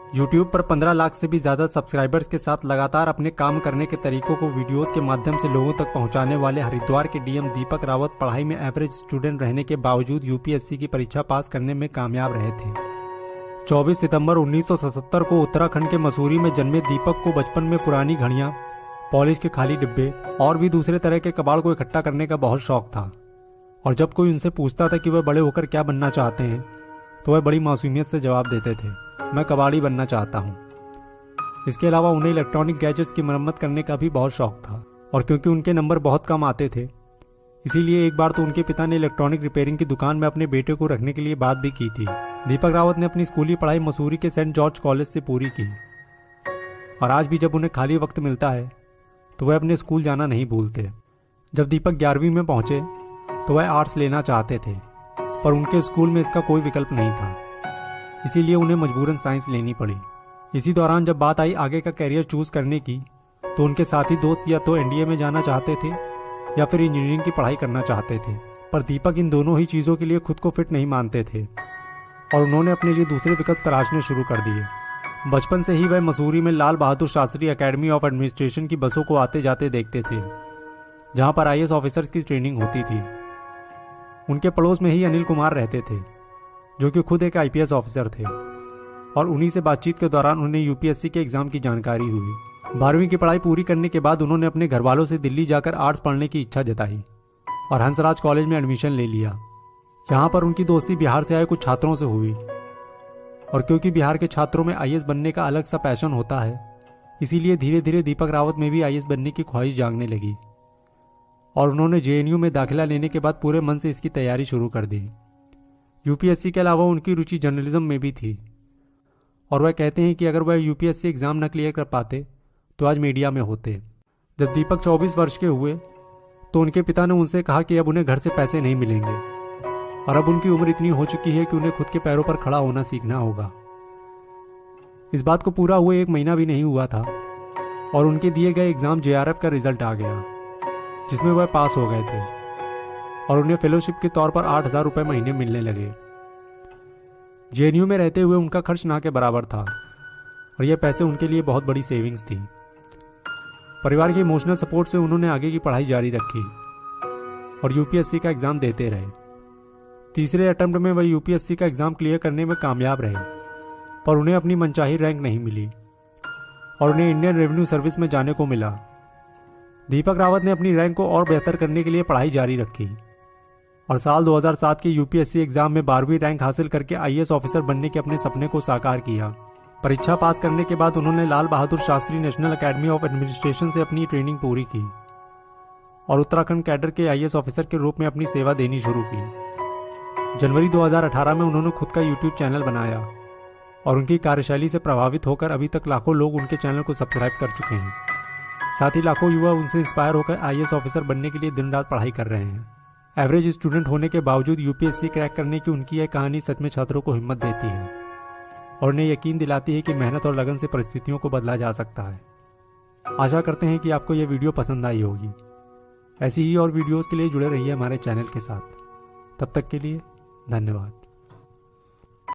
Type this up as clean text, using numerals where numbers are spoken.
YouTube पर 15 लाख से भी ज़्यादा सब्सक्राइबर्स के साथ लगातार अपने काम करने के तरीकों को वीडियोस के माध्यम से लोगों तक पहुंचाने वाले हरिद्वार के डीएम दीपक रावत पढ़ाई में एवरेज स्टूडेंट रहने के बावजूद यूपीएससी की परीक्षा पास करने में कामयाब रहे थे। 24 सितंबर 1977 को उत्तराखंड के मसूरी में जन्मे दीपक को बचपन में पुरानी घड़ियां, पॉलिश के खाली डिब्बे और भी दूसरे तरह के कबाड़ को इकट्ठा करने का बहुत शौक था। और जब कोई उनसे पूछता था कि वह बड़े होकर क्या बनना चाहते हैं तो वह बड़ी मासूमियत से जवाब देते थे, मैं कबाड़ी बनना चाहता हूँ। इसके अलावा उन्हें इलेक्ट्रॉनिक गैजेट्स की मरम्मत करने का भी बहुत शौक था और क्योंकि उनके नंबर बहुत कम आते थे इसीलिए एक बार तो उनके पिता ने इलेक्ट्रॉनिक रिपेयरिंग की दुकान में अपने बेटे को रखने के लिए बात भी की थी। दीपक रावत ने अपनी स्कूली पढ़ाई मसूरी के सेंट जॉर्ज कॉलेज से पूरी की और आज भी जब उन्हें खाली वक्त मिलता है तो वह अपने स्कूल जाना नहीं भूलते। जब दीपक 11वीं में पहुंचे तो वह आर्ट्स लेना चाहते थे पर उनके स्कूल में इसका कोई विकल्प नहीं था, इसीलिए उन्हें मजबूरन साइंस लेनी पड़ी। इसी दौरान जब बात आई आगे का कैरियर चूज करने की तो उनके साथी दोस्त या तो एनडीए में जाना चाहते थे या फिर इंजीनियरिंग की पढ़ाई करना चाहते थे, पर दीपक इन दोनों ही चीज़ों के लिए खुद को फिट नहीं मानते थे और उन्होंने अपने लिए दूसरे विकल्प तलाशने शुरू कर दिए। बचपन से ही वह मसूरी में लाल Bahadur Shastri academy of administration की बसों को आते जाते देखते थे जहां पर आईएएस ऑफिसर्स की ट्रेनिंग होती थी। उनके पड़ोस में ही अनिल कुमार रहते थे जो कि खुद एक आईपीएस ऑफिसर थे और उन्हीं से बातचीत के दौरान उन्हें यूपीएससी के एग्जाम की जानकारी हुई। 12वीं की पढ़ाई पूरी करने के बाद उन्होंने अपने घर वालों से दिल्ली जाकर आर्ट्स पढ़ने की इच्छा जताई और हंसराज कॉलेज में एडमिशन ले लिया। यहाँ पर उनकी दोस्ती बिहार से आए कुछ छात्रों से हुई और क्योंकि बिहार के छात्रों में आईएएस बनने का अलग सा पैशन होता है इसीलिए धीरे धीरे दीपक रावत में भी आईएएस बनने की ख्वाहिश जागने लगी और उन्होंने जेएनयू में दाखिला लेने के बाद पूरे मन से इसकी तैयारी शुरू कर दी। यूपीएससी के अलावा उनकी रुचि जर्नलिज्म में भी थी और वह कहते हैं कि अगर वह यूपीएससी एग्जाम न क्लियर कर पाते तो आज मीडिया में होते। जब दीपक 24 वर्ष के हुए तो उनके पिता ने उनसे कहा कि अब उन्हें घर से पैसे नहीं मिलेंगे और अब उनकी उम्र इतनी हो चुकी है कि उन्हें खुद के पैरों पर खड़ा होना सीखना होगा। इस बात को पूरा हुए 1 महीना भी नहीं हुआ था और उनके दिए गए एग्जाम जेआरएफ का रिजल्ट आ गया जिसमें वह पास हो गए थे और उन्हें फेलोशिप के तौर पर 8,000 रुपये महीने मिलने लगे। जेएनयू में रहते हुए उनका खर्च ना के बराबर था और यह पैसे उनके लिए बहुत बड़ी सेविंग्स थी। परिवार के इमोशनल सपोर्ट से उन्होंने आगे की पढ़ाई जारी रखी और यूपीएससी का एग्जाम देते रहे। तीसरे अटेम्प्ट में वह यूपीएससी का एग्जाम क्लियर करने में कामयाब रहे पर उन्हें अपनी मनचाही रैंक नहीं मिली और उन्हें इंडियन रेवेन्यू सर्विस में जाने को मिला। दीपक रावत ने अपनी रैंक को और बेहतर करने के लिए पढ़ाई जारी रखी और साल 2007 के यूपीएससी एग्जाम में 12वीं रैंक हासिल करके आईएएस ऑफिसर बनने के अपने सपने को साकार किया। परीक्षा पास करने के बाद उन्होंने Lal Bahadur Shastri national academy of administration से अपनी ट्रेनिंग पूरी की और उत्तराखंड कैडर के आईएएस ऑफिसर के रूप में अपनी सेवा देनी शुरू की। जनवरी 2018 में उन्होंने खुद का यूट्यूब चैनल बनाया और उनकी कार्यशैली से प्रभावित होकर अभी तक लाखों लोग उनके चैनल को सब्सक्राइब कर चुके हैं। साथ ही लाखों युवा उनसे इंस्पायर होकर आईएएस ऑफिसर बनने के लिए दिन रात पढ़ाई कर रहे हैं। एवरेज स्टूडेंट होने के बावजूद यूपीएससी क्रैक करने की उनकी यह कहानी सच में छात्रों को हिम्मत देती है और उन्हें यकीन दिलाती है कि मेहनत और लगन से परिस्थितियों को बदला जा सकता है। आशा करते हैं कि आपको यह वीडियो पसंद आई होगी। ऐसी ही और वीडियोस के लिए जुड़े रहिए हमारे चैनल के साथ। तब तक के लिए धन्यवाद।